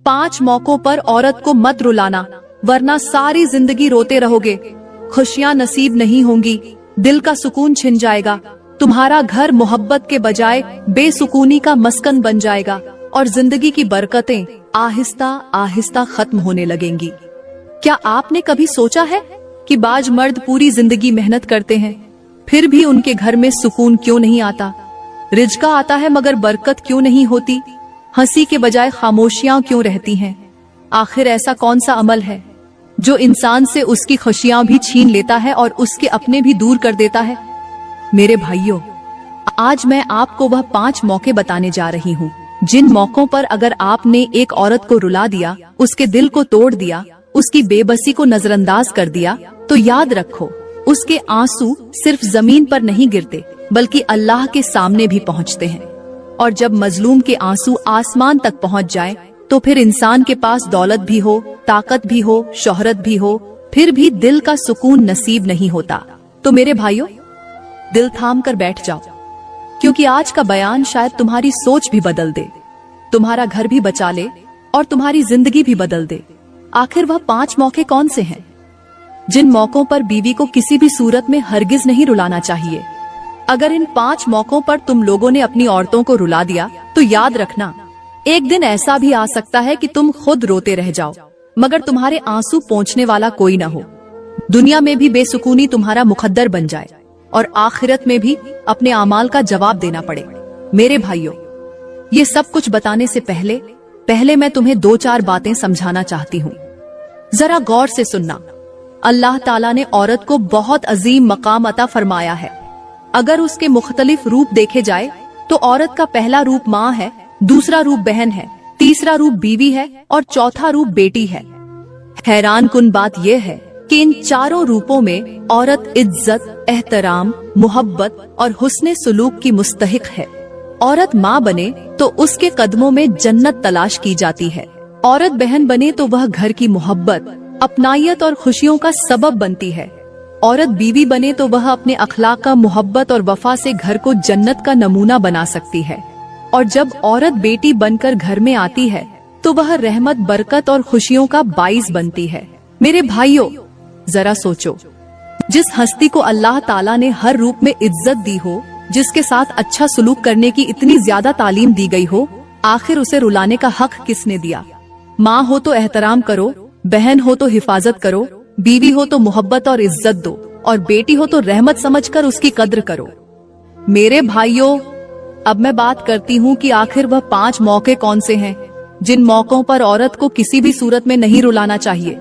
5 मौकों पर औरत को मत रुलाना, वरना सारी जिंदगी रोते रहोगे। खुशियां नसीब नहीं होंगी, दिल का सुकून छिन जाएगा, तुम्हारा घर मोहब्बत के बजाय बेसुकूनी का मस्कन बन जाएगा और जिंदगी की बरकतें आहिस्ता आहिस्ता खत्म होने लगेंगी। क्या आपने कभी सोचा है कि बाज मर्द पूरी जिंदगी मेहनत करते हैं, फिर भी उनके घर में सुकून क्यों नहीं आता? रिज़्क़ आता है मगर बरकत क्यों नहीं होती? हंसी के बजाय खामोशियां क्यों रहती हैं? आखिर ऐसा कौन सा अमल है जो इंसान से उसकी खुशियां भी छीन लेता है और उसके अपने भी दूर कर देता है? मेरे भाइयों, आज मैं आपको वह 5 मौके बताने जा रही हूँ जिन मौकों पर अगर आपने एक औरत को रुला दिया, उसके दिल को तोड़ दिया, उसकी बेबसी को नजरअंदाज कर दिया, तो याद रखो उसके आंसू सिर्फ जमीन पर नहीं गिरते बल्कि अल्लाह के सामने भी पहुँचते हैं। और जब मजलूम के आंसू आसमान तक पहुँच जाए तो फिर इंसान के पास दौलत भी हो, ताकत भी हो, शोहरत भी हो, फिर भी दिल का सुकून नसीब नहीं होता। तो मेरे भाइयों, दिल थाम कर बैठ जाओ, क्योंकि आज का बयान शायद तुम्हारी सोच भी बदल दे, तुम्हारा घर भी बचा ले और तुम्हारी जिंदगी भी बदल दे। आखिर वह 5 मौके कौन से हैं जिन मौकों पर बीवी को किसी भी सूरत में हरगिज नहीं रुलाना चाहिए? अगर इन 5 मौकों पर तुम लोगों ने अपनी औरतों को रुला दिया तो याद रखना, एक दिन ऐसा भी आ सकता है कि तुम खुद रोते रह जाओ मगर तुम्हारे आंसू पोंछने वाला कोई न हो। दुनिया में भी बेसुकूनी तुम्हारा मुकद्दर बन जाए और आखिरत में भी अपने अमाल का जवाब देना पड़े। मेरे भाइयों, ये सब कुछ बताने से पहले मैं तुम्हें 2-4 बातें समझाना चाहती हूँ। जरा गौर से सुनना। अल्लाह ताला ने औरत को बहुत अजीम मकाम अता फरमाया है। अगर उसके मुख्तलिफ रूप देखे जाए तो औरत का पहला रूप माँ है, दूसरा रूप बहन है, तीसरा रूप बीवी है और चौथा रूप बेटी है। हैरान कुन बात यह है कि इन चारों रूपों में औरत इज्जत, एहतराम, मोहब्बत और हुस्ने सुलूक की मुस्तहिक है। औरत माँ बने तो उसके कदमों में जन्नत तलाश की जाती है। औरत बहन बने तो वह घर की मोहब्बत, अपनायत और खुशियों का सबब बनती है। औरत बीवी बने तो वह अपने अखलाक का, मोहब्बत और वफा से घर को जन्नत का नमूना बना सकती है। और जब औरत बेटी बनकर घर में आती है तो वह रहमत, बरकत और खुशियों का बाइस बनती है। मेरे भाइयों, जरा सोचो, जिस हस्ती को अल्लाह ताला ने हर रूप में इज्जत दी हो, जिसके साथ अच्छा सुलूक करने की इतनी ज्यादा तालीम दी गई हो, आखिर उसे रुलाने का हक किसने दिया? माँ हो तो एहतराम करो, बहन हो तो हिफाजत करो, बीवी हो तो मोहब्बत और इज्जत दो और बेटी हो तो रहमत समझकर उसकी कद्र करो। मेरे भाइयों, अब मैं बात करती हूँ कि आखिर वह 5 मौके कौन से हैं जिन मौकों पर औरत को किसी भी सूरत में नहीं रुलाना चाहिए।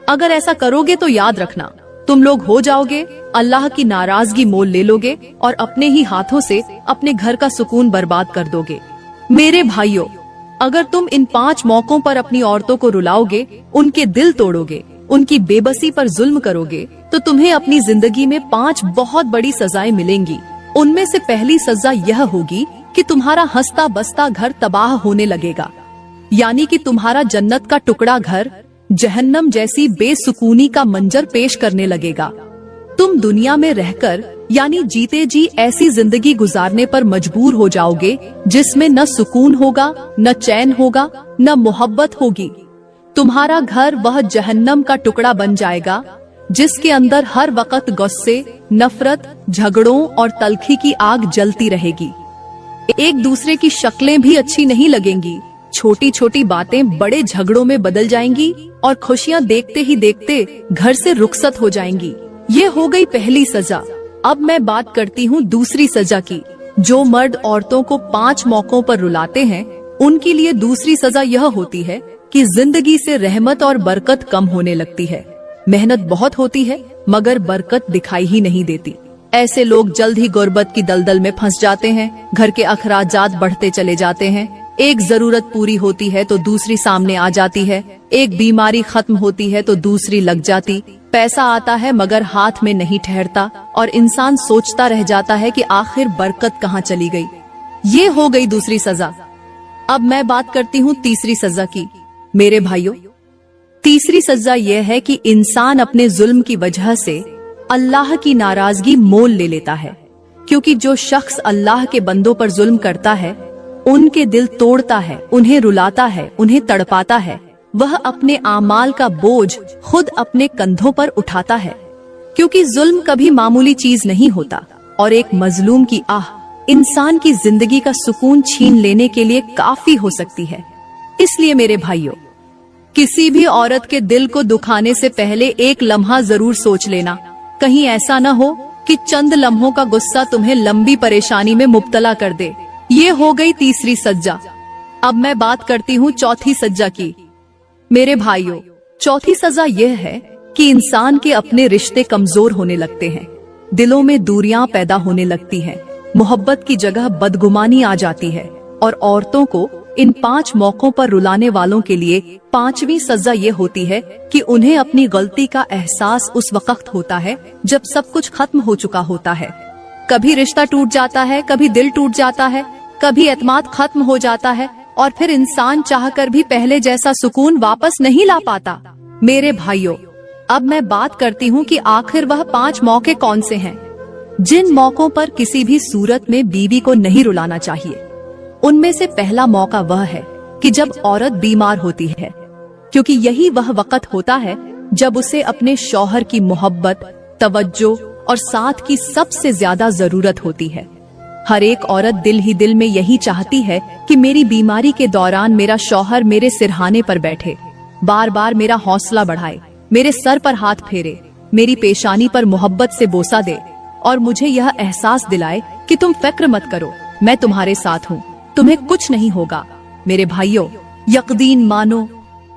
अगर ऐसा करोगे तो याद रखना, तुम लोग हो जाओगे अल्लाह की नाराजगी मोल ले लोगे और अपने ही हाथों से अपने घर का सुकून बर्बाद कर दोगे। मेरे भाइयों, अगर तुम इन 5 मौकों पर अपनी औरतों को रुलाओगे, उनके दिल तोड़ोगे, उनकी बेबसी पर जुल्म करोगे, तो तुम्हें अपनी जिंदगी में 5 बहुत बड़ी सजाएं मिलेंगी। उनमें से पहली सजा यह होगी कि तुम्हारा हंसता बसता घर तबाह होने लगेगा, यानी कि तुम्हारा जन्नत का टुकड़ा घर जहन्नम जैसी बेसुकूनी का मंजर पेश करने लगेगा। तुम दुनिया में रहकर यानी जीते जी ऐसी जिंदगी गुजारने पर मजबूर हो जाओगे जिसमें न सुकून होगा, न चैन होगा, न मोहब्बत होगी। तुम्हारा घर वह जहन्नम का टुकड़ा बन जाएगा जिसके अंदर हर वक्त गुस्से, नफरत, झगड़ों और तल्खी की आग जलती रहेगी। एक दूसरे की शक्लें भी अच्छी नहीं लगेंगी, छोटी छोटी बातें बड़े झगड़ों में बदल जाएंगी और खुशियां देखते ही देखते घर से रुखसत हो जाएंगी। ये हो गई पहली सजा। अब मैं बात करती हूँ दूसरी सजा की। जो मर्द औरतों को 5 मौकों पर रुलाते हैं, उनके लिए दूसरी सजा यह होती है कि जिंदगी से रहमत और बरकत कम होने लगती है। मेहनत बहुत होती है मगर बरकत दिखाई ही नहीं देती। ऐसे लोग जल्द ही गुर्बत की दलदल में फंस जाते हैं। घर के अखराजात बढ़ते चले जाते हैं। एक जरूरत पूरी होती है तो दूसरी सामने आ जाती है, एक बीमारी खत्म होती है तो दूसरी लग जाती। पैसा आता है मगर हाथ में नहीं ठहरता और इंसान सोचता रह जाता है कि आखिर बरकत कहाँ चली गई। ये हो गई दूसरी सजा। अब मैं बात करती हूँ तीसरी सजा की। मेरे भाइयों, तीसरी सजा यह है कि इंसान अपने जुल्म की वजह से अल्लाह की नाराजगी मोल ले लेता है, क्योंकि जो शख्स अल्लाह के बंदों पर जुल्म करता है उनके दिल तोड़ता है, उन्हें रुलाता है, उन्हें तड़पाता है। वह अपने आमाल का बोझ खुद अपने कंधों पर उठाता है, क्योंकि जुल्म कभी मामूली चीज नहीं होता और एक मजलूम की आह इंसान की जिंदगी का सुकून छीन लेने के लिए काफी हो सकती है। इसलिए मेरे भाइयों, किसी भी औरत के दिल को दुखाने से पहले एक लम्हा जरूर सोच लेना। कहीं ऐसा न हो कि चंद लम्हों का गुस्सा तुम्हें लंबी परेशानी में मुब्तला कर दे। ये हो गई तीसरी सज्जा। अब मैं बात करती हूँ चौथी सज्जा की। मेरे भाइयों, चौथी सजा यह है कि इंसान के अपने रिश्ते कमजोर होने लगते हैं, दिलों में दूरियां पैदा होने लगती हैं, मोहब्बत की जगह बदगुमानी आ जाती है। और औरतों को इन 5 मौकों पर रुलाने वालों के लिए 5वीं सजा ये होती है कि उन्हें अपनी गलती का एहसास उस वक्त होता है जब सब कुछ खत्म हो चुका होता है। कभी रिश्ता टूट जाता है, कभी दिल टूट जाता है, कभी एतमाद खत्म हो जाता है और फिर इंसान चाहकर भी पहले जैसा सुकून वापस नहीं ला पाता। मेरे भाइयों, अब मैं बात करती हूँ कि आखिर वह 5 मौके कौन से हैं जिन मौकों पर किसी भी सूरत में बीवी को नहीं रुलाना चाहिए। उनमें से पहला मौका वह है कि जब औरत बीमार होती है, क्योंकि यही वह वक्त होता है जब उसे अपने शौहर की मोहब्बत, तवज्जो और साथ की सबसे ज्यादा जरूरत होती है। हर एक औरत दिल ही दिल में यही चाहती है कि मेरी बीमारी के दौरान मेरा शौहर मेरे सिरहाने पर बैठे, बार बार मेरा हौसला बढ़ाए, मेरे सर पर हाथ फेरे, मेरी पेशानी पर मोहब्बत से बोसा दे और मुझे यह एहसास दिलाए कि तुम फिक्र मत करो, मैं तुम्हारे साथ हूँ, तुम्हें कुछ नहीं होगा। मेरे भाइयों, यकीन मानो,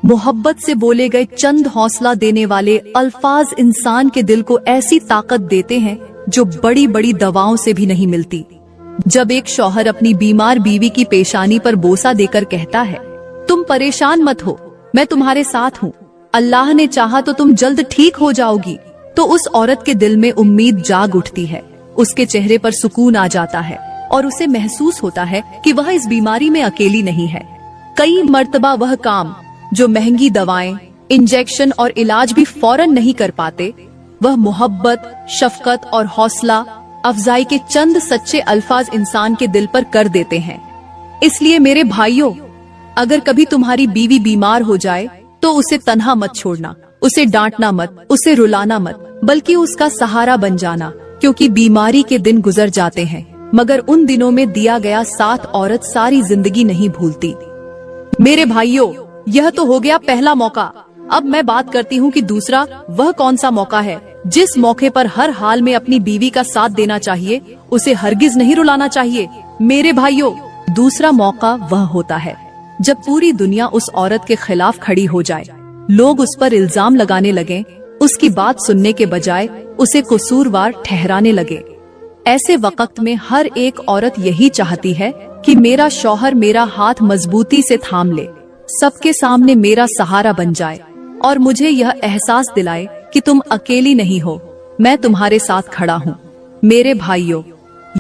मोहब्बत से बोले गए चंद हौसला देने वाले अल्फाज इंसान के दिल को ऐसी ताकत देते हैं जो बड़ी बड़ी दवाओं से भी नहीं मिलती। जब एक शौहर अपनी बीमार बीवी की पेशानी पर बोसा देकर कहता है, तुम परेशान मत हो, मैं तुम्हारे साथ हूँ, अल्लाह ने चाहा तो तुम जल्द ठीक हो जाओगी, तो उस औरत के दिल में उम्मीद जाग उठती है, उसके चेहरे पर सुकून आ जाता है और उसे महसूस होता है कि वह इस बीमारी में अकेली नहीं है। कई मर्तबा वह काम जो महंगी दवाएं, इंजेक्शन और इलाज भी फौरन नहीं कर पाते, वह मोहब्बत, शफकत और हौसला अफजाई के चंद सच्चे अल्फाज इंसान के दिल पर कर देते हैं। इसलिए मेरे भाइयों, अगर कभी तुम्हारी बीवी बीमार हो जाए तो उसे तन्हा मत छोड़ना, उसे डांटना मत, उसे रुलाना मत, बल्कि उसका सहारा बन जाना, क्योंकि बीमारी के दिन गुजर जाते हैं मगर उन दिनों में दिया गया साथ औरत सारी जिंदगी नहीं भूलती। मेरे भाइयों, यह तो हो गया पहला मौका। अब मैं बात करती हूँ कि दूसरा वह कौन सा मौका है जिस मौके पर हर हाल में अपनी बीवी का साथ देना चाहिए, उसे हरगिज नहीं रुलाना चाहिए। मेरे भाइयों, दूसरा मौका वह होता है जब पूरी दुनिया उस औरत के खिलाफ खड़ी हो जाए, लोग उस पर इल्जाम लगाने लगे, उसकी बात सुनने के बजाय उसे कसूरवार ठहराने लगे। ऐसे वक्त में हर एक औरत यही चाहती है कि मेरा शौहर मेरा हाथ मजबूती से थाम ले, सबके सामने मेरा सहारा बन जाए और मुझे यह एहसास दिलाए कि तुम अकेली नहीं हो, मैं तुम्हारे साथ खड़ा हूँ। मेरे भाइयों,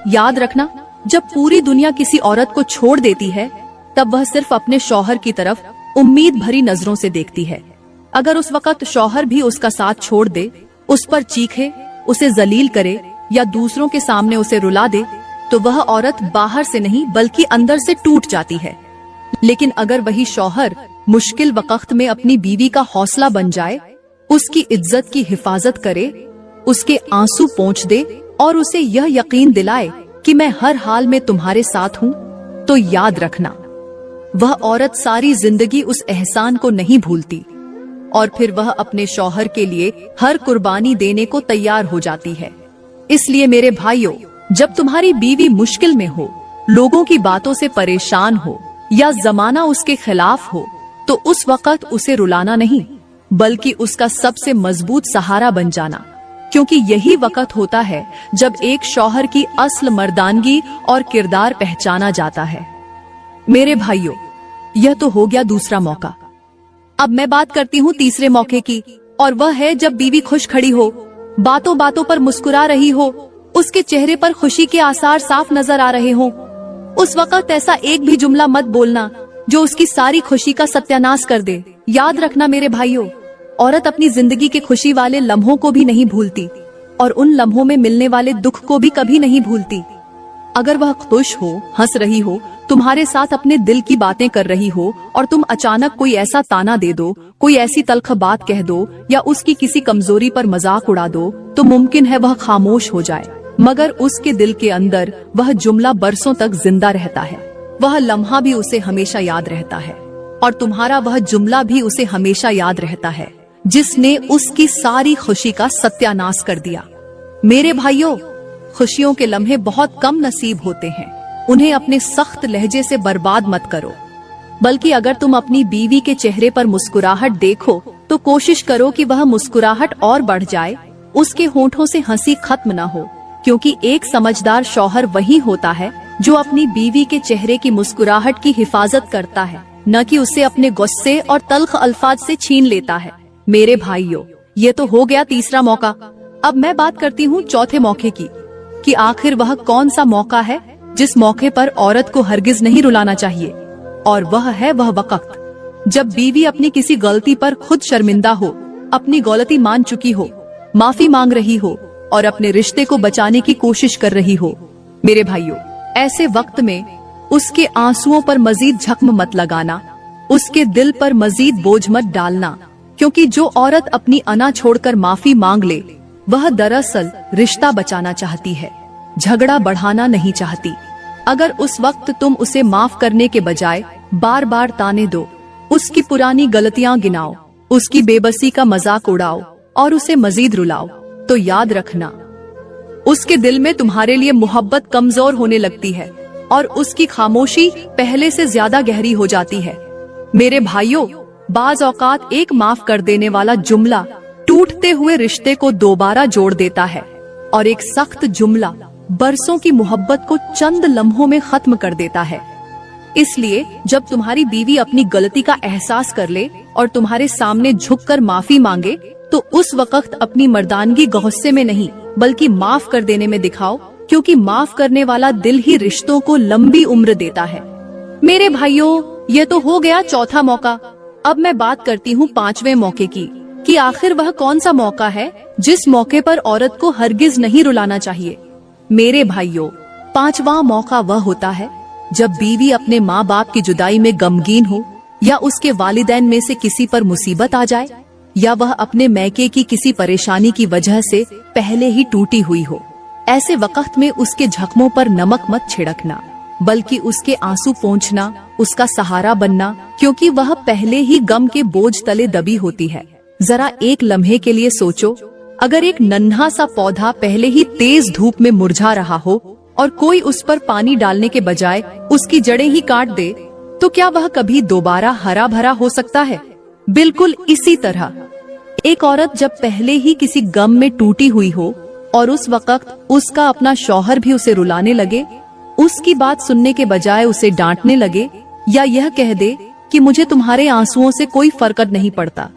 याद रखना, जब पूरी दुनिया किसी औरत को छोड़ देती है तब वह सिर्फ अपने शौहर की तरफ उम्मीद भरी नजरों से देखती है। अगर उस वक्त शौहर भी उसका साथ छोड़ दे, उस पर चीखे, उसे जलील करे या दूसरों के सामने उसे रुला दे, तो वह औरत बाहर से नहीं बल्कि अंदर से टूट जाती है। लेकिन अगर वही शौहर मुश्किल वक्त में अपनी बीवी का हौसला बन जाए, उसकी इज्जत की हिफाजत करे, उसके आंसू पोंछ दे और उसे यह यकीन दिलाए कि मैं हर हाल में तुम्हारे साथ हूँ, तो याद रखना, वह औरत सारी जिंदगी उस एहसान को नहीं भूलती और फिर वह अपने शौहर के लिए हर कुर्बानी देने को तैयार हो जाती है। इसलिए मेरे भाइयों, जब तुम्हारी बीवी मुश्किल में हो, लोगों की बातों से परेशान हो या जमाना उसके खिलाफ हो, तो उस वक्त उसे रुलाना नहीं बल्कि उसका सबसे मजबूत सहारा बन जाना, क्योंकि यही वक्त होता है जब एक शौहर की असल मर्दानगी और किरदार पहचाना जाता है। मेरे भाइयों, यह तो हो गया दूसरा मौका। अब मैं बात करती हूँ तीसरे मौके की, और वह है जब बीवी खुश खड़ी हो, बातों बातों पर मुस्कुरा रही हो, उसके चेहरे पर खुशी के आसार साफ नजर आ रहे हों। उस वक्त ऐसा एक भी जुमला मत बोलना जो उसकी सारी खुशी का सत्यानाश कर दे। याद रखना मेरे भाइयों, औरत अपनी जिंदगी के खुशी वाले लम्हों को भी नहीं भूलती और उन लम्हों में मिलने वाले दुख को भी कभी नहीं भूलती। अगर वह खुश हो, हंस रही हो, तुम्हारे साथ अपने दिल की बातें कर रही हो और तुम अचानक कोई ऐसा ताना दे दो, कोई ऐसी तल्ख बात कह दो या उसकी किसी कमजोरी पर मजाक उड़ा दो, तो मुमकिन है वह खामोश हो जाए, मगर उसके दिल के अंदर वह जुमला बरसों तक जिंदा रहता है। वह लम्हा भी उसे हमेशा याद रहता है और तुम्हारा वह जुमला भी उसे हमेशा याद रहता है, जिसने उसकी सारी खुशी का सत्यानाश कर दिया। मेरे भाइयों, खुशियों के लम्हे बहुत कम नसीब होते हैं, उन्हें अपने सख्त लहजे से बर्बाद मत करो। बल्कि अगर तुम अपनी बीवी के चेहरे पर मुस्कुराहट देखो तो कोशिश करो कि वह मुस्कुराहट और बढ़ जाए, उसके होंठों से हंसी खत्म न हो, क्योंकि एक समझदार शौहर वही होता है जो अपनी बीवी के चेहरे की मुस्कुराहट की हिफाजत करता है, न कि उसे अपने गुस्से और तल्ख अल्फाज से छीन लेता है। मेरे भाइयों, ये तो हो गया तीसरा मौका। अब मैं बात करती हूँ चौथे मौके की, कि आखिर वह कौन सा मौका है जिस मौके पर औरत को हरगिज नहीं रुलाना चाहिए। और वह है वह वक्त जब बीवी अपनी किसी गलती पर खुद शर्मिंदा हो, अपनी गलती मान चुकी हो, माफी मांग रही हो और अपने रिश्ते को बचाने की कोशिश कर रही हो। मेरे भाइयों, ऐसे वक्त में उसके आंसुओं पर मजीद जख्म मत लगाना, उसके दिल पर मजीद बोझ मत डालना, क्योंकि जो औरत अपनी अना छोड़कर माफी मांग ले, वह दरअसल रिश्ता बचाना चाहती है, झगड़ा बढ़ाना नहीं चाहती। अगर उस वक्त तुम उसे माफ करने के बजाय बार बार ताने दो, उसकी पुरानी गलतियां गिनाओ, उसकी बेबसी का मजाक उड़ाओ और उसे मजीद रुलाओ, तो याद रखना उसके दिल में तुम्हारे लिए मोहब्बत कमजोर होने लगती है और उसकी खामोशी पहले से ज्यादा गहरी हो जाती है। मेरे भाइयों, बाज औकात एक माफ कर देने वाला जुमला टूटते हुए रिश्ते को दोबारा जोड़ देता है और एक सख्त जुमला बरसों की मोहब्बत को चंद लम्हों में खत्म कर देता है। इसलिए जब तुम्हारी बीवी अपनी गलती का एहसास कर ले और तुम्हारे सामने झुककर माफी मांगे, तो उस वक्त अपनी मर्दानगी गुस्से में नहीं बल्कि माफ कर देने में दिखाओ, क्योंकि माफ करने वाला दिल ही रिश्तों को लंबी उम्र देता है। मेरे भाइयों, ये तो हो गया चौथा मौका। अब मैं बात करती हूँ पांचवें मौके की, कि आखिर वह कौन सा मौका है जिस मौके पर औरत को हरगिज नहीं रुलाना चाहिए। मेरे भाइयों, पांचवा मौका वह होता है जब बीवी अपने माँ बाप की जुदाई में गमगीन हो, या उसके वालिदैन में से किसी पर मुसीबत आ जाए, या वह अपने मैके की किसी परेशानी की वजह से पहले ही टूटी हुई हो। ऐसे वक्त में उसके जख्मों पर नमक मत छिड़कना, बल्कि उसके आंसू पोंछना, उसका सहारा बनना, क्योंकि वह पहले ही गम के बोझ तले दबी होती है। जरा एक लम्हे के लिए सोचो, अगर एक नन्हा सा पौधा पहले ही तेज धूप में मुरझा रहा हो और कोई उस पर पानी डालने के बजाय उसकी जड़ें ही काट दे, तो क्या वह कभी दोबारा हरा भरा हो सकता है? बिल्कुल इसी तरह एक औरत जब पहले ही किसी गम में टूटी हुई हो और उस वक्त उसका अपना शौहर भी उसे रुलाने लगे, उसकी बात सुनने के बजाय उसे डांटने लगे, या यह कह दे कि मुझे तुम्हारे आंसुओं से कोई फर्क नहीं पड़ता,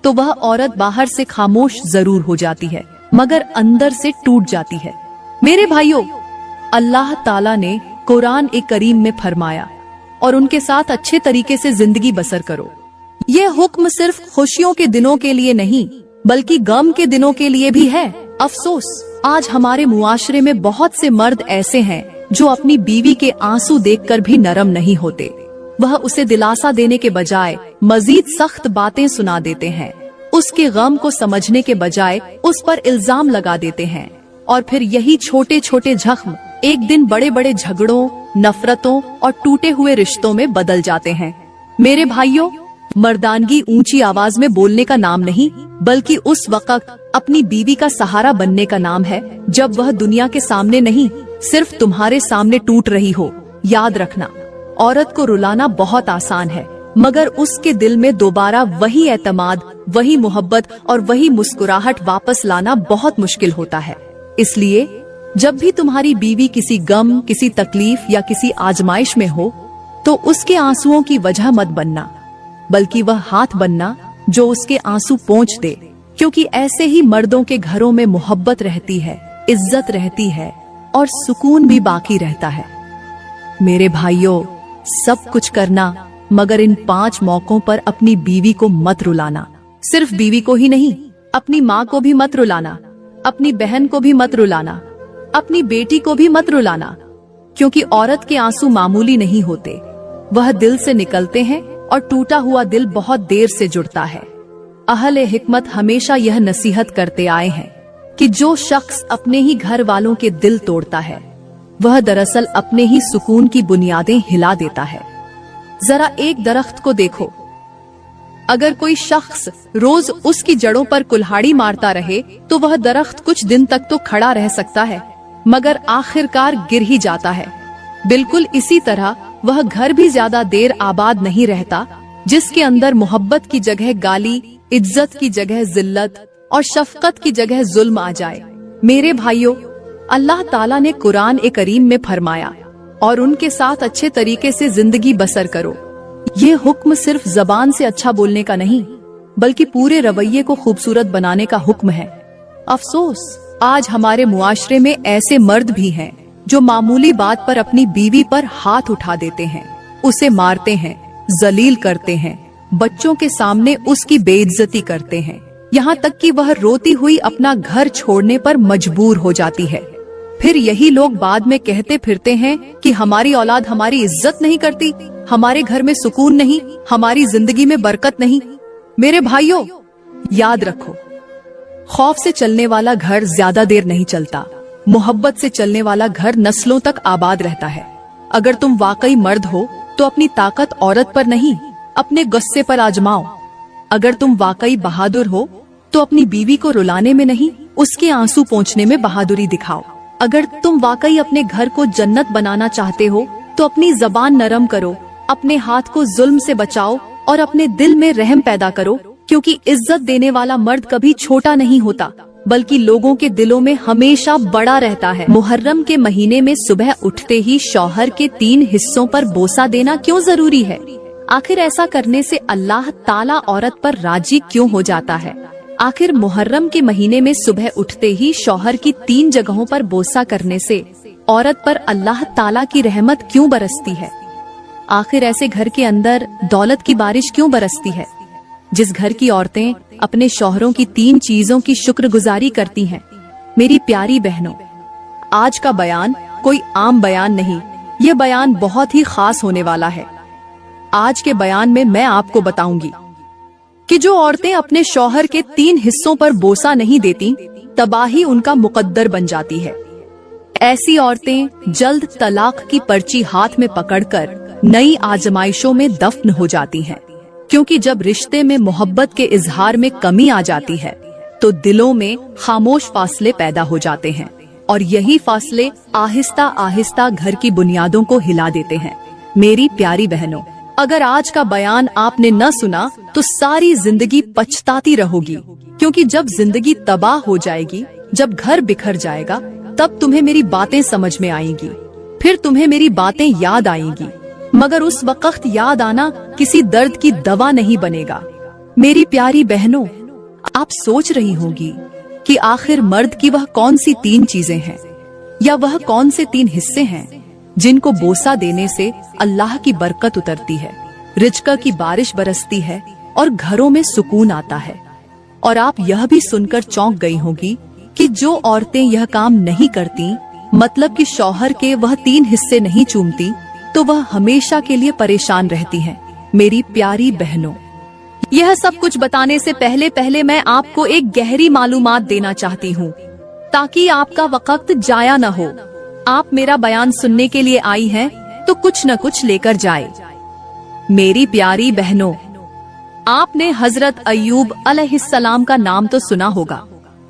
तो वह औरत बाहर से खामोश जरूर हो जाती है, मगर अंदर से टूट जाती है। मेरे भाइयों, अल्लाह ताला ने कुरान ए करीम में फरमाया, और उनके साथ अच्छे तरीके से जिंदगी बसर करो। ये हुक्म सिर्फ खुशियों के दिनों के लिए नहीं, बल्कि गम के दिनों के लिए भी है। अफसोस, आज हमारे मुआशरे में बहुत से मर्द ऐसे हैं जो अपनी बीवी के आंसू देखकर भी नरम नहीं होते। वह उसे दिलासा देने के बजाय मजीद सख्त बातें सुना देते हैं, उसके गम को समझने के बजाय उस पर इल्जाम लगा देते हैं, और फिर यही छोटे छोटे जख्म एक दिन बड़े बड़े झगड़ों, नफरतों और टूटे हुए रिश्तों में बदल जाते हैं। मेरे भाइयों, मर्दानगी ऊंची आवाज में बोलने का नाम नहीं, बल्कि उस वक्त अपनी बीवी का सहारा बनने का नाम है, जब वह दुनिया के सामने नहीं, सिर्फ तुम्हारे सामने टूट रही हो। याद रखना, औरत को रुलाना बहुत आसान है, मगर उसके दिल में दोबारा वही एतमाद, वही मोहब्बत और वही मुस्कुराहट वापस लाना बहुत मुश्किल होता है। इसलिए जब भी तुम्हारी बीवी किसी गम, किसी तकलीफ या किसी आजमाइश में हो, तो उसके आंसुओं की वजह मत बनना, बल्कि वह हाथ बनना जो उसके आंसू पोंछ दे, क्योंकि ऐसे ही मर्दों के घरों में मोहब्बत रहती है, इज्जत रहती है और सुकून भी बाकी रहता है। मेरे भाइयों, सब कुछ करना, मगर इन 5 मौकों पर अपनी बीवी को मत रुलाना। सिर्फ बीवी को ही नहीं, अपनी माँ को भी मत रुलाना, अपनी बहन को भी मत रुलाना, अपनी बेटी को भी मत रुलाना, क्योंकि औरत के आंसू मामूली नहीं होते, वह दिल से निकलते हैं और टूटा हुआ दिल बहुत देर से जुड़ता है। अहले हिकमत हमेशा यह नसीहत करते आए हैं कि जो शख्स अपने ही घर वालों के दिल तोड़ता है वह दरअसल अपने ही सुकून की बुनियादें हिला देता है। जरा एक दरख्त को देखो, अगर कोई शख्स रोज उसकी जड़ों पर कुल्हाड़ी मारता रहे तो वह दरख्त कुछ दिन तक तो खड़ा रह सकता है, मगर आखिरकार गिर ही जाता है। बिल्कुल इसी तरह वह घर भी ज्यादा देर आबाद नहीं रहता जिसके अंदर मोहब्बत की जगह गाली, इज्जत की जगह जिल्लत और शफकत की जगह जुल्म आ जाए। मेरे भाइयों, अल्लाह ताला ने कुरान ए करीम में फरमाया, और उनके साथ अच्छे तरीके से जिंदगी बसर करो। ये हुक्म सिर्फ जबान से अच्छा बोलने का नहीं, बल्कि पूरे रवैये को खूबसूरत बनाने का हुक्म है। अफसोस, आज हमारे मुआशरे में ऐसे मर्द भी हैं जो मामूली बात पर अपनी बीवी पर हाथ उठा देते हैं, उसे मारते हैं, जलील करते हैं, बच्चों के सामने उसकी बेइज्जती करते हैं, यहाँ तक कि वह रोती हुई अपना घर छोड़ने पर मजबूर हो जाती है। फिर यही लोग बाद में कहते फिरते हैं कि हमारी औलाद हमारी इज्जत नहीं करती, हमारे घर में सुकून नहीं, हमारी जिंदगी में बरकत नहीं। मेरे भाइयों, याद रखो, खौफ से चलने वाला घर ज्यादा देर नहीं चलता, मोहब्बत से चलने वाला घर नस्लों तक आबाद रहता है। अगर तुम वाकई मर्द हो तो अपनी ताकत औरत पर नहीं, अपने गुस्से पर आजमाओ। अगर तुम वाकई बहादुर हो तो अपनी बीवी को रुलाने में नहीं, उसके आंसू पोंछने में बहादुरी दिखाओ। अगर तुम वाकई अपने घर को जन्नत बनाना चाहते हो तो अपनी जबान नरम करो, अपने हाथ को जुल्म से बचाओ और अपने दिल में रहम पैदा करो, क्योंकि इज्जत देने वाला मर्द कभी छोटा नहीं होता, बल्कि लोगों के दिलों में हमेशा बड़ा रहता है। मुहर्रम के महीने में सुबह उठते ही शौहर के 3 हिस्सों पर बोसा देना क्यों जरूरी है? आखिर ऐसा करने से अल्लाह ताला औरत पर राजी क्यों हो जाता है? आखिर मुहर्रम के महीने में सुबह उठते ही शौहर की 3 जगहों पर बोसा करने से औरत पर अल्लाह ताला की रहमत क्यों बरसती है? आखिर ऐसे घर के अंदर दौलत की बारिश क्यों बरसती है? जिस घर की औरतें अपने शौहरों की 3 चीजों की शुक्रगुजारी करती हैं। मेरी प्यारी बहनों, आज का बयान कोई आम बयान नहीं, ये बयान बहुत ही खास होने वाला है। आज के बयान में मैं आपको बताऊंगी कि जो औरतें अपने शौहर के 3 हिस्सों पर बोसा नहीं देती, तबाही उनका मुकद्दर बन जाती है। ऐसी औरतें जल्द तलाक की पर्ची हाथ में पकड़कर नई आजमाइशों में दफन हो जाती हैं, क्योंकि जब रिश्ते में मोहब्बत के इजहार में कमी आ जाती है तो दिलों में खामोश फासले पैदा हो जाते हैं, और यही फासले आहिस्ता आहिस्ता घर की बुनियादों को हिला देते हैं। मेरी प्यारी बहनों, अगर आज का बयान आपने न सुना तो सारी जिंदगी पछताती रहोगी, क्योंकि जब जिंदगी तबाह हो जाएगी, जब घर बिखर जाएगा, तब तुम्हें मेरी बातें समझ में आएंगी, फिर तुम्हें मेरी बातें याद आएंगी, मगर उस वक्त याद आना किसी दर्द की दवा नहीं बनेगा। मेरी प्यारी बहनों, आप सोच रही होंगी कि आखिर मर्द की वह कौन सी 3 चीजें हैं, या वह कौन से 3 हिस्से हैं जिनको बोसा देने से अल्लाह की बरकत उतरती है, रिज़्क़ की बारिश बरसती है और घरों में सुकून आता है। और आप यह भी सुनकर चौंक गई होंगी कि जो औरतें यह काम नहीं करती, मतलब कि शौहर के वह 3 हिस्से नहीं चूमती, तो वह हमेशा के लिए परेशान रहती हैं। मेरी प्यारी बहनों, यह सब कुछ बताने से पहले मैं आपको एक गहरी मालूमात देना चाहती हूँ, ताकि आपका वक्त जाया न हो। आप मेरा बयान सुनने के लिए आई हैं, तो कुछ न कुछ लेकर जाए। मेरी प्यारी बहनों, आपने हजरत अय्यूब अलैहिस्सलाम का नाम तो सुना होगा।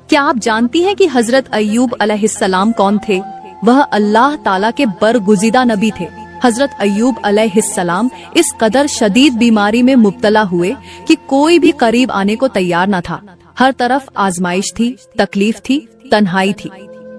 क्या आप जानती हैं कि हजरत अय्यूब अलैहिस्सलाम कौन थे? वह अल्लाह ताला के बरगुज़ीदा नबी थे। हजरत अय्यूब अलैहिस्सलाम इस कदर शदीद बीमारी में मुब्तला हुए कि कोई भी करीब आने को तैयार न था। हर तरफ आजमाइश थी, तकलीफ थी, तन्हाई थी,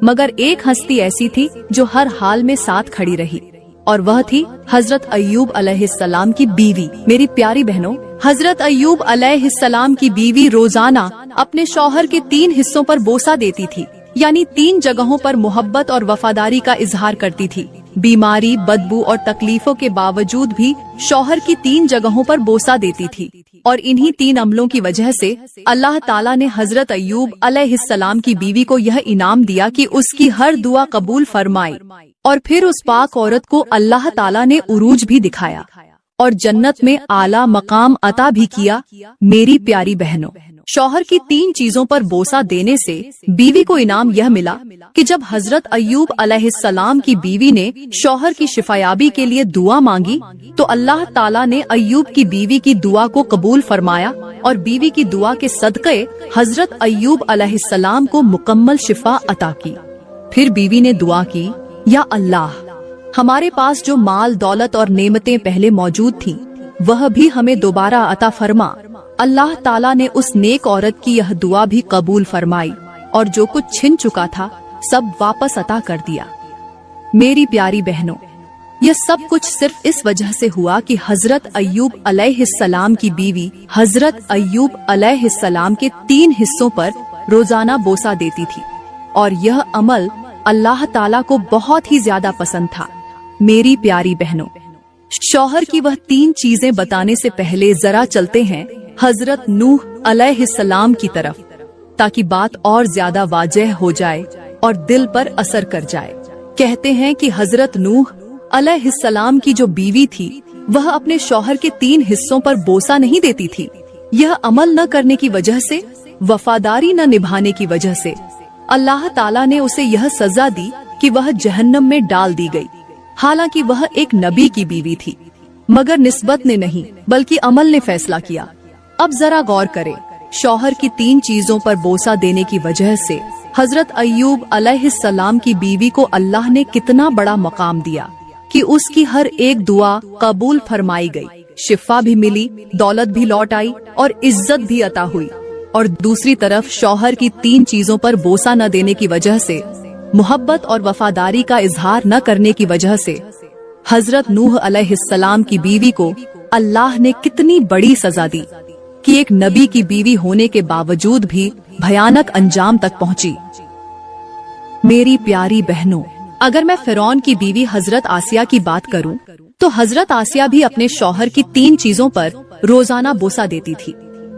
मगर एक हस्ती ऐसी थी जो हर हाल में साथ खड़ी रही, और वह थी हजरत अय्यूब अलैहिस्सलाम की बीवी। मेरी प्यारी बहनों, हजरत अय्यूब अलैहिस्सलाम की बीवी रोजाना अपने शौहर के 3 हिस्सों पर बोसा देती थी, यानी 3 जगहों पर मोहब्बत और वफादारी का इजहार करती थी। बीमारी, बदबू और तकलीफों के बावजूद भी शौहर की 3 जगहों पर बोसा देती थी। और इन्हीं 3 अमलों की वजह से अल्लाह ताला ने हजरत अय्यूब अलैहिस्सलाम की बीवी को यह इनाम दिया कि उसकी हर दुआ कबूल फरमाई। और फिर उस पाक औरत को अल्लाह ताला ने उरूज भी दिखाया और जन्नत में आला मकाम अता भी किया। मेरी प्यारी बहनों, शौहर की 3 चीजों पर बोसा देने से बीवी को इनाम यह मिला कि जब हजरत अय्यूब अलैहिस्सलाम की बीवी ने शौहर की शिफायाबी के लिए दुआ मांगी तो अल्लाह ताला ने अय्यूब की बीवी की दुआ को कबूल फरमाया और बीवी की दुआ के सदक़े हजरत अय्यूब अलैहिस्सलाम को मुकम्मल शिफा अता की। फिर बीवी ने दुआ की, या अल्लाह, हमारे पास जो माल दौलत और नेमतें पहले मौजूद थीं, वह भी हमें दोबारा अता फरमा। अल्लाह ताला ने उस नेक औरत की यह दुआ भी कबूल फरमाई और जो कुछ छिन चुका था सब वापस अता कर दिया। मेरी प्यारी बहनों, यह सब कुछ सिर्फ इस वजह से हुआ कि हजरत अय्यूब अलैहिस्सलाम की बीवी हजरत अय्यूब अलैहिस्सलाम के 3 हिस्सों पर रोजाना बोसा देती थी और यह अमल अल्लाह ताला को बहुत ही ज्यादा पसंद था। मेरी प्यारी बहनों, शौहर की वह 3 चीजें बताने से पहले जरा चलते हैं हजरत नूह अलैहिस्सलाम की तरफ, ताकि बात और ज्यादा वाज़ेह हो जाए और दिल पर असर कर जाए। कहते हैं कि हजरत नूह अलैहिस्सलाम की जो बीवी थी वह अपने शौहर के 3 हिस्सों पर बोसा नहीं देती थी। यह अमल न करने की वजह से, वफादारी न निभाने की वजह से अल्लाह ताला ने उसे यह सजा दी कि वह जहन्नम में डाल दी गई। हालांकि वह एक नबी की बीवी थी, मगर निस्बत ने नहीं बल्कि अमल ने फैसला किया। अब जरा गौर करें, शौहर की 3 चीजों पर बोसा देने की वजह से हजरत अय्यूब अलैहिस्सलाम की बीवी को अल्लाह ने कितना बड़ा मकाम दिया कि उसकी हर एक दुआ कबूल फरमाई गई, शिफा भी मिली, दौलत भी लौट आई और इज्जत भी अता हुई। और दूसरी तरफ शौहर की 3 चीजों पर बोसा न देने की वजह से, मोहब्बत और वफादारी का इजहार न करने की वजह से हजरत नूह अलैहिस्सलाम की बीवी को अल्लाह ने कितनी बड़ी सजा दी कि एक नबी की बीवी होने के बावजूद भी भयानक अंजाम तक पहुंची। मेरी प्यारी बहनों, अगर मैं फिरौन की बीवी हजरत आसिया की बात करूं, तो हजरत आसिया भी अपने शौहर की 3 चीजों पर रोजाना बोसा देती थी।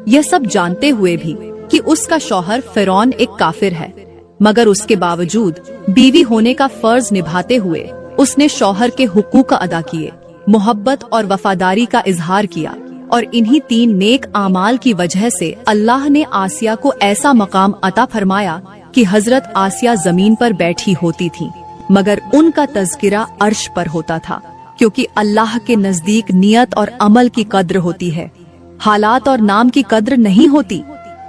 यह सब जानते हुए भी कि उसका शौहर फिरौन एक काफिर है, मगर उसके बावजूद बीवी होने का फर्ज निभाते हुए उसने शौहर के हुकूक अदा किए, मोहब्बत और वफादारी का इजहार किया। और इन्हीं 3 नेक आमाल की वजह से अल्लाह ने आसिया को ऐसा मकाम अता फरमाया कि हजरत आसिया जमीन पर बैठी होती थी, मगर उनका तज़किरा अर्श पर होता था, क्योंकि अल्लाह के नजदीक नियत और अमल की कद्र होती है, हालात और नाम की कद्र नहीं होती।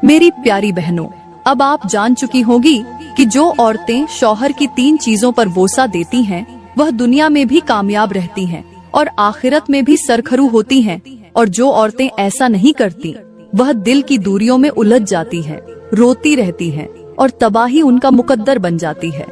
मेरी प्यारी बहनों, अब आप जान चुकी होगी कि जो औरतें शौहर की 3 चीजों पर बोसा देती हैं, वह दुनिया में भी कामयाब रहती हैं और आखिरत में भी सरखरू होती हैं। और जो औरतें ऐसा नहीं करती, वह दिल की दूरियों में उलझ जाती हैं, रोती रहती हैं और तबाही उनका मुकद्दर बन जाती है।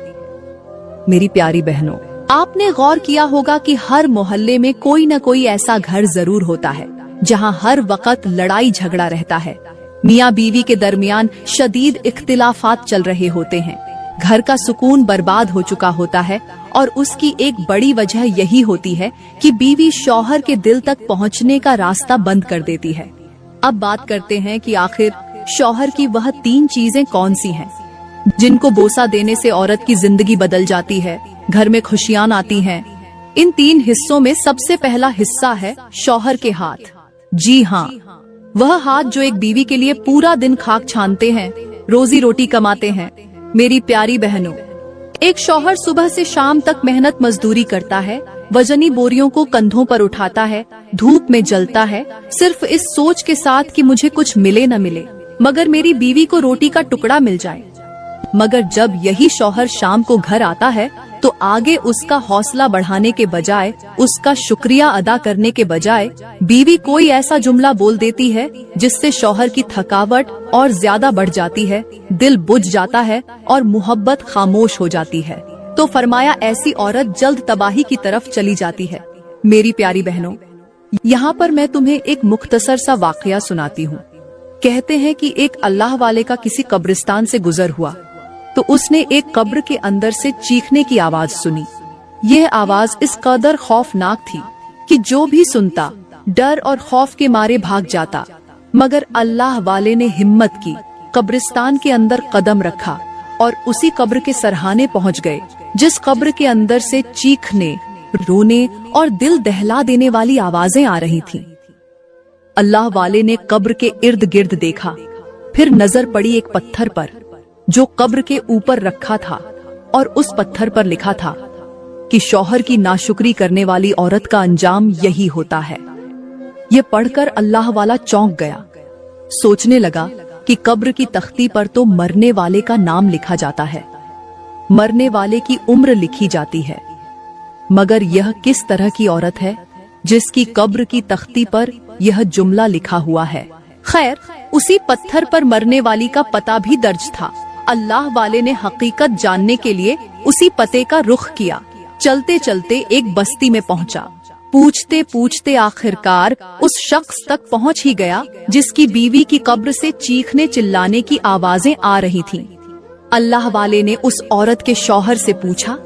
मेरी प्यारी बहनों, आपने गौर किया होगा कि हर मोहल्ले में कोई न कोई ऐसा घर जरूर होता है जहां हर वक्त लड़ाई झगड़ा रहता है, मियाँ बीवी के दरमियान शदीद इख्तिलाफात चल रहे होते हैं, घर का सुकून बर्बाद हो चुका होता है। और उसकी एक बड़ी वजह यही होती है कि बीवी शौहर के दिल तक पहुंचने का रास्ता बंद कर देती है। अब बात करते हैं कि आखिर शौहर की वह 3 चीजें कौन सी हैं जिनको बोसा देने से औरत की जिंदगी बदल जाती है, घर में खुशियां आती हैं। इन 3 हिस्सों में सबसे पहला हिस्सा है शौहर के हाथ। जी हाँ, वह हाथ जो एक बीवी के लिए पूरा दिन खाक छानते हैं, रोजी रोटी कमाते हैं। मेरी प्यारी बहनों, एक शौहर सुबह से शाम तक मेहनत मजदूरी करता है, वजनी बोरियों को कंधों पर उठाता है, धूप में जलता है, सिर्फ इस सोच के साथ कि मुझे कुछ मिले न मिले, मगर मेरी बीवी को रोटी का टुकड़ा मिल जाए। मगर जब यही शौहर शाम को घर आता है तो आगे उसका हौसला बढ़ाने के बजाय, उसका शुक्रिया अदा करने के बजाय बीवी कोई ऐसा जुमला बोल देती है जिससे शौहर की थकावट और ज्यादा बढ़ जाती है, दिल बुझ जाता है और मोहब्बत खामोश हो जाती है। तो फरमाया ऐसी औरत जल्द तबाही की तरफ चली जाती है। मेरी प्यारी बहनों, यहाँ पर मैं तुम्हें एक मुख्तसर सा वाकया सुनाती हूँ। कहते हैं कि एक अल्लाह वाले का किसी कब्रिस्तान से गुजर हुआ तो उसने एक कब्र के अंदर से चीखने की आवाज सुनी। यह आवाज इस कदर खौफनाक थी कि जो भी सुनता डर और खौफ के मारे भाग जाता। मगर अल्लाह वाले ने हिम्मत की, कब्रिस्तान के अंदर कदम रखा और उसी कब्र के सरहाने पहुंच गए जिस कब्र के अंदर से चीखने, रोने और दिल दहला देने वाली आवाजें आ रही थीं। अल्लाह वाले ने कब्र के इर्द गिर्द देखा, फिर नजर पड़ी एक पत्थर पर जो कब्र के ऊपर रखा था और उस पत्थर पर लिखा था कि शौहर की नाशुक्री करने वाली औरत का अंजाम यही होता है। ये पढ़कर अल्लाह वाला चौंक गया, सोचने लगा कि कब्र की तख्ती पर तो मरने वाले का नाम लिखा जाता है, मरने वाले की उम्र लिखी जाती है, मगर यह किस तरह की औरत है जिसकी कब्र की तख्ती पर यह जुमला लिखा हुआ है। खैर, उसी पत्थर पर मरने वाली का पता भी दर्ज था। अल्लाह वाले ने हकीकत जानने के लिए उसी पते का रुख किया। चलते चलते एक बस्ती में पहुंचा। पूछते पूछते आखिरकार उस शख्स तक पहुंच ही गया जिसकी बीवी की कब्र से चीखने चिल्लाने की आवाजें आ रही थीं। अल्लाह वाले ने उस औरत के शौहर से पूछा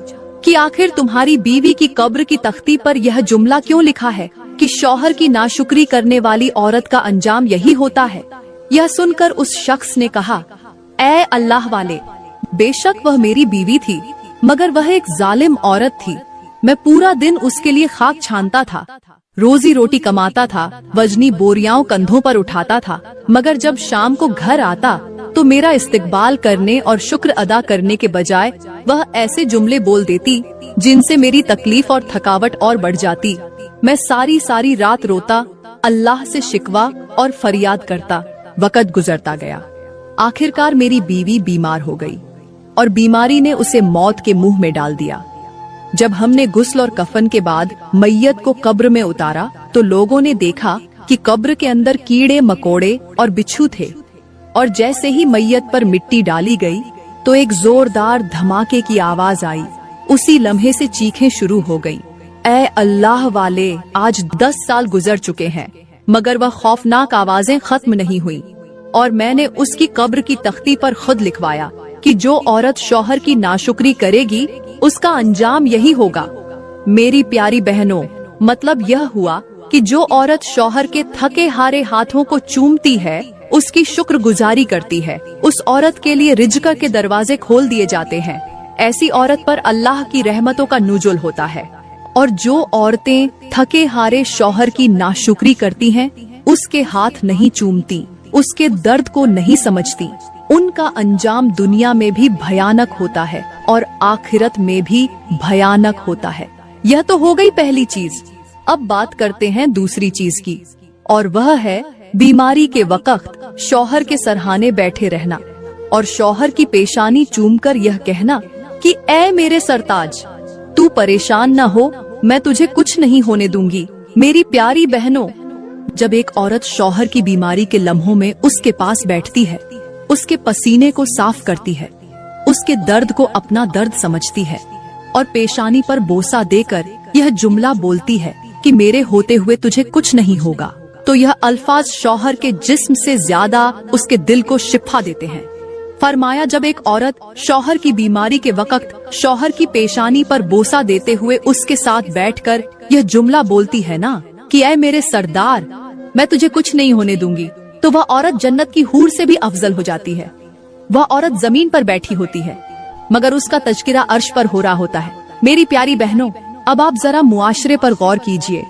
कि आखिर तुम्हारी बीवी की कब्र की तख्ती पर यह जुमला क्यों लिखा है कि शौहर की नाशुक्री करने वाली औरत का अंजाम यही होता है। यह सुनकर उस शख्स ने कहा, ऐ अल्लाह वाले, बेशक वह मेरी बीवी थी, मगर वह एक जालिम औरत थी। मैं पूरा दिन उसके लिए खाक छानता था, रोजी रोटी कमाता था, वजनी बोरियां कंधों पर उठाता था, मगर जब शाम को घर आता तो मेरा इस्तकबाल करने और शुक्र अदा करने के बजाय वह ऐसे जुमले बोल देती जिनसे मेरी तकलीफ और थकावट और बढ़ जाती। मैं सारी सारी रात रोता, अल्लाह से शिकवा और फरियाद करता। वक़्त गुजरता गया। आखिरकार मेरी बीवी बीमार हो गई और बीमारी ने उसे मौत के मुंह में डाल दिया। जब हमने गुस्ल और कफन के बाद मैयत को कब्र में उतारा तो लोगों ने देखा कि कब्र के अंदर कीड़े मकोड़े और बिच्छू थे, और जैसे ही मैयत पर मिट्टी डाली गई तो एक जोरदार धमाके की आवाज आई। उसी लम्हे से चीखें शुरू हो गईं। ऐ अल्लाह वाले, आज 10 साल गुजर चुके हैं मगर वह खौफनाक आवाजें खत्म नहीं हुई, और मैंने उसकी कब्र की तख्ती पर खुद लिखवाया कि जो औरत शौहर की नाशुक्री करेगी उसका अंजाम यही होगा। मेरी प्यारी बहनों, मतलब यह हुआ कि जो औरत शौहर के थके हारे हाथों को चूमती है, उसकी शुक्रगुजारी करती है, उस औरत के लिए रिज़्क़ के दरवाजे खोल दिए जाते हैं। ऐसी औरत पर अल्लाह की रहमतों का नुज़ुल होता है। और जो औरतें थके हारे शौहर की नाशुक्री करती हैं, उसके हाथ नहीं चूमती, उसके दर्द को नहीं समझती, उनका अंजाम दुनिया में भी भयानक होता है और आखिरत में भी भयानक होता है। यह तो हो गई पहली चीज। अब बात करते हैं दूसरी चीज की, और वह है बीमारी के वक्त शौहर के सरहाने बैठे रहना और शौहर की पेशानी चूमकर यह कहना कि ऐ मेरे सरताज, तू परेशान न हो, मैं तुझे कुछ नहीं होने दूंगी। मेरी प्यारी बहनों, जब एक औरत शौहर की बीमारी के लम्हों में उसके पास बैठती है, उसके पसीने को साफ करती है, उसके दर्द को अपना दर्द समझती है और पेशानी पर बोसा देकर यह जुमला बोलती है कि मेरे होते हुए तुझे कुछ नहीं होगा, तो यह अल्फाज शौहर के जिस्म से ज्यादा उसके दिल को शिफा देते हैं। फरमाया, जब एक औरत शौहर की बीमारी के वक्त शौहर की पेशानी पर बोसा देते हुए उसके साथ बैठकर यह जुमला बोलती है ना कि ऐ मेरे सरदार, मैं तुझे कुछ नहीं होने दूंगी, तो वह औरत जन्नत की हूर से भी अफजल हो जाती है। वह औरत जमीन पर बैठी होती है मगर उसका तज़किरा अर्श पर हो रहा होता है। मेरी प्यारी बहनों, अब आप जरा मुआशरे पर गौर कीजिए।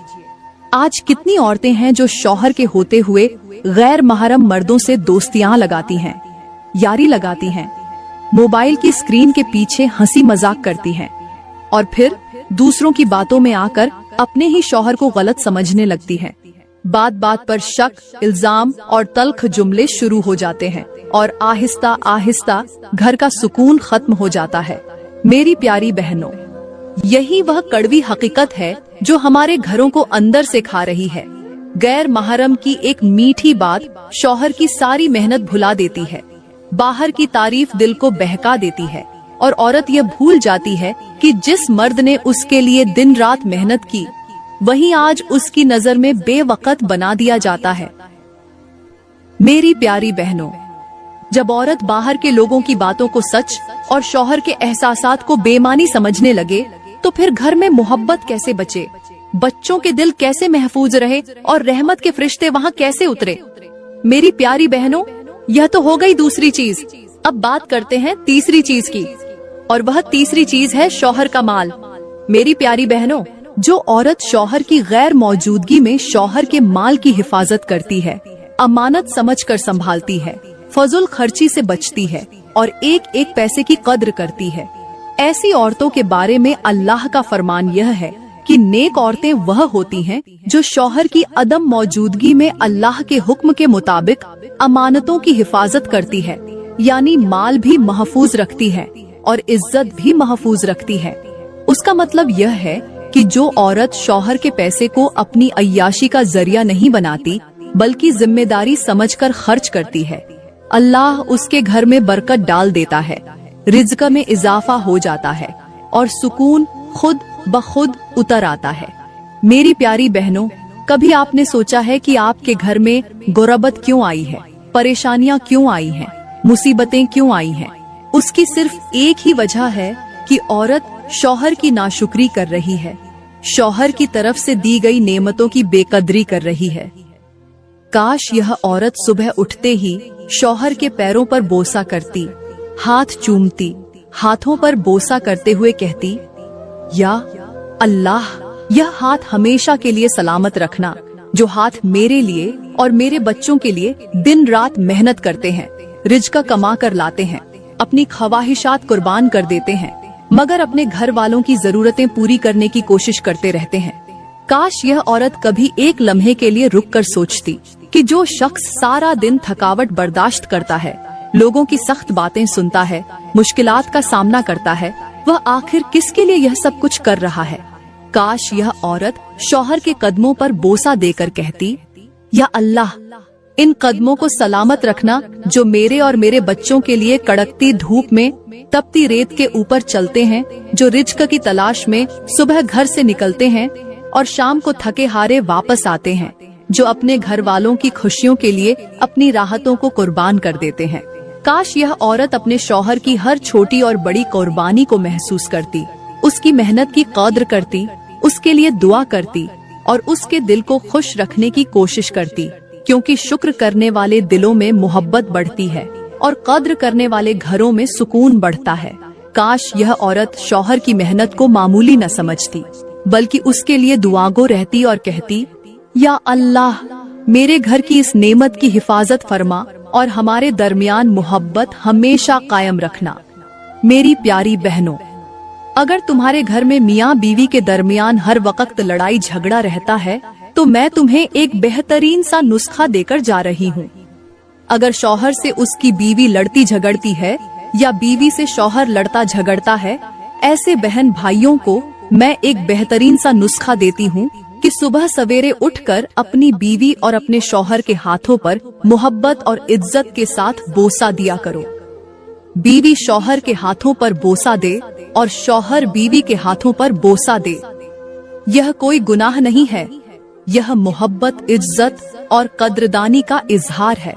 आज कितनी औरतें हैं जो शौहर के होते हुए गैर महरम मर्दों से दोस्तियां लगाती हैं, यारी लगाती हैं, मोबाइल की स्क्रीन के पीछे हंसी मजाक करती हैं और फिर दूसरों की बातों में आकर अपने ही शौहर को गलत समझने लगती हैं। बात बात पर शक, इल्जाम और तल्ख जुमले शुरू हो जाते हैं और आहिस्ता आहिस्ता घर का सुकून खत्म हो जाता है। मेरी प्यारी बहनों, यही वह कड़वी हकीकत है जो हमारे घरों को अंदर से खा रही है। गैर महरम की एक मीठी बात शौहर की सारी मेहनत भुला देती है, बाहर की तारीफ दिल को बहका देती है और औरत यह भूल जाती है कि जिस मर्द ने उसके लिए दिन रात मेहनत की, वही आज उसकी नजर में बेवकत बना दिया जाता है। मेरी प्यारी बहनों, जब औरत बाहर के लोगों की बातों को सच और शौहर के एहसासात को बेमानी समझने लगे, तो तो फिर घर में मोहब्बत कैसे बचे, बच्चों के दिल कैसे महफूज रहे और रहमत के फरिश्ते वहाँ कैसे उतरे। मेरी प्यारी बहनों, यह तो हो गई दूसरी चीज। अब बात करते हैं तीसरी चीज की, और वह तीसरी चीज है शौहर का माल। मेरी प्यारी बहनों, जो औरत शौहर की गैर मौजूदगी में शौहर के माल की हिफाजत करती है, अमानत समझकर संभालती है, फजूल खर्ची से बचती है और एक एक पैसे की कद्र करती है, ऐसी औरतों के बारे में अल्लाह का फरमान यह है कि नेक औरतें वह होती हैं जो शौहर की अदम मौजूदगी में अल्लाह के हुक्म के मुताबिक अमानतों की हिफाजत करती है, यानी माल भी महफूज रखती है और इज्जत भी महफूज रखती है। उसका मतलब यह है कि जो औरत शौहर के पैसे को अपनी अय्याशी का जरिया नहीं बनाती बल्कि जिम्मेदारी समझकर खर्च करती है, अल्लाह उसके घर में बरकत डाल देता है, रिज्क में इजाफा हो जाता है और सुकून खुद ब खुद उतर आता है। मेरी प्यारी बहनों, कभी आपने सोचा है कि आपके घर में गुर्बत क्यों आई है, परेशानियां क्यों आई हैं, मुसीबतें क्यों आई हैं? उसकी सिर्फ एक ही वजह है कि औरत शौहर की नाशुक्री कर रही है, शौहर की तरफ से दी गई नेमतों की बेकदरी कर रही है। काश यह औरत सुबह उठते ही शौहर के पैरों पर बोसा करती, हाथ चूमती, हाथों पर बोसा करते हुए कहती, या अल्लाह, यह हाथ हमेशा के लिए सलामत रखना, जो हाथ मेरे लिए और मेरे बच्चों के लिए दिन रात मेहनत करते हैं, रिज्क कमा कर लाते हैं, अपनी ख्वाहिशात कुर्बान कर देते हैं, मगर अपने घर वालों की जरूरतें पूरी करने की कोशिश करते रहते हैं। काश यह औरत कभी एक लम्हे के लिए रुक कर सोचती कि जो शख्स सारा दिन थकावट बर्दाश्त करता है, लोगों की सख्त बातें सुनता है, मुश्किलात का सामना करता है, वह आखिर किसके लिए यह सब कुछ कर रहा है। काश यह औरत शौहर के कदमों पर बोसा देकर कहती, या अल्लाह, इन कदमों को सलामत रखना जो मेरे और मेरे बच्चों के लिए कड़कती धूप में, तपती रेत के ऊपर चलते हैं, जो रिज्क की तलाश में सुबह घर से निकलते हैं और शाम को थके हारे वापस आते हैं, जो अपने घर वालों की खुशियों के लिए अपनी राहतों को कुर्बान कर देते हैं। काश यह औरत अपने शौहर की हर छोटी और बड़ी कुर्बानी को महसूस करती, उसकी मेहनत की कद्र करती, उसके लिए दुआ करती और उसके दिल को खुश रखने की कोशिश करती, क्योंकि शुक्र करने वाले दिलों में मोहब्बत बढ़ती है और कद्र करने वाले घरों में सुकून बढ़ता है। काश यह औरत शौहर की मेहनत को मामूली न समझती, बल्कि उसके लिए दुआगो रहती और कहती, या अल्लाह, मेरे घर की इस नेमत की हिफाजत फरमा और हमारे दरमियान मोहब्बत हमेशा कायम रखना। मेरी प्यारी बहनों, अगर तुम्हारे घर में मियाँ बीवी के दरमियान हर वक्त लड़ाई झगड़ा रहता है, तो मैं तुम्हें एक बेहतरीन सा नुस्खा देकर जा रही हूँ। अगर शौहर से उसकी बीवी लड़ती झगड़ती है या बीवी से शौहर लड़ता झगड़ता है, ऐसे बहन भाइयों को मैं एक बेहतरीन सा नुस्खा देती हूँ कि सुबह सवेरे उठकर अपनी बीवी और अपने शौहर के हाथों पर मोहब्बत और इज्जत के साथ बोसा दिया करो। बीवी शौहर के हाथों पर बोसा दे और शौहर बीवी के हाथों पर बोसा दे। यह कोई गुनाह नहीं है, यह मोहब्बत, इज्जत और कद्रदानी का इजहार है।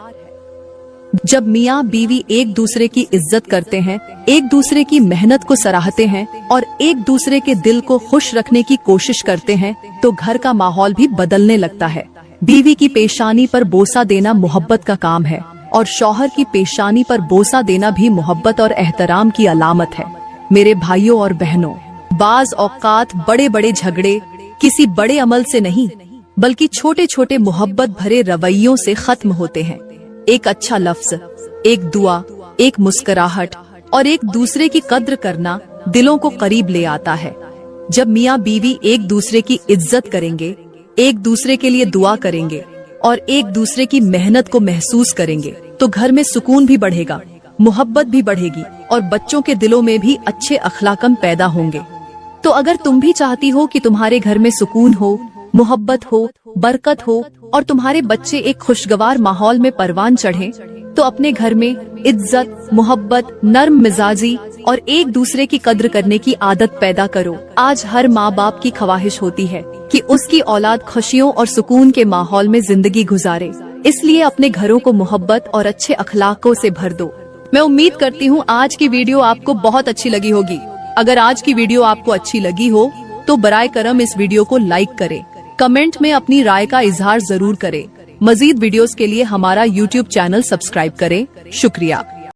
जब मियाँ बीवी एक दूसरे की इज्जत करते हैं, एक दूसरे की मेहनत को सराहते हैं और एक दूसरे के दिल को खुश रखने की कोशिश करते हैं, तो घर का माहौल भी बदलने लगता है। बीवी की पेशानी पर बोसा देना मोहब्बत का काम है और शौहर की पेशानी पर बोसा देना भी मोहब्बत और एहतराम की अलामत है। मेरे भाइयों और बहनों, बाज औकात बड़े बड़े झगड़े किसी बड़े अमल से नहीं, बल्कि छोटे छोटे मोहब्बत भरे रवैयों से खत्म होते हैं। एक अच्छा लफ्ज, एक दुआ, एक मुस्कुराहट और एक दूसरे की कद्र करना दिलों को करीब ले आता है। जब मियाँ बीवी एक दूसरे की इज्जत करेंगे, एक दूसरे के लिए दुआ करेंगे और एक दूसरे की मेहनत को महसूस करेंगे, तो घर में सुकून भी बढ़ेगा, मोहब्बत भी बढ़ेगी और बच्चों के दिलों में भी अच्छे अखलाकम पैदा होंगे। तो अगर तुम भी चाहती हो कि तुम्हारे घर में सुकून हो, मोहब्बत हो, बरकत हो और तुम्हारे बच्चे एक खुशगवार माहौल में परवान चढ़ें, तो अपने घर में इज्जत, मोहब्बत, नर्म मिजाजी और एक दूसरे की कद्र करने की आदत पैदा करो। आज हर माँ बाप की ख्वाहिश होती है कि उसकी औलाद खुशियों और सुकून के माहौल में जिंदगी गुजारे, इसलिए अपने घरों को मोहब्बत और अच्छे अखलाकों से भर दो। मैं उम्मीद करती हूँ आज की वीडियो आपको बहुत अच्छी लगी होगी। अगर आज की वीडियो आपको अच्छी लगी हो तो बराए करम इस वीडियो को लाइक करें, कमेंट में अपनी राय का इजहार जरूर करें। मजीद वीडियोस के लिए हमारा YouTube चैनल सब्सक्राइब करें। शुक्रिया।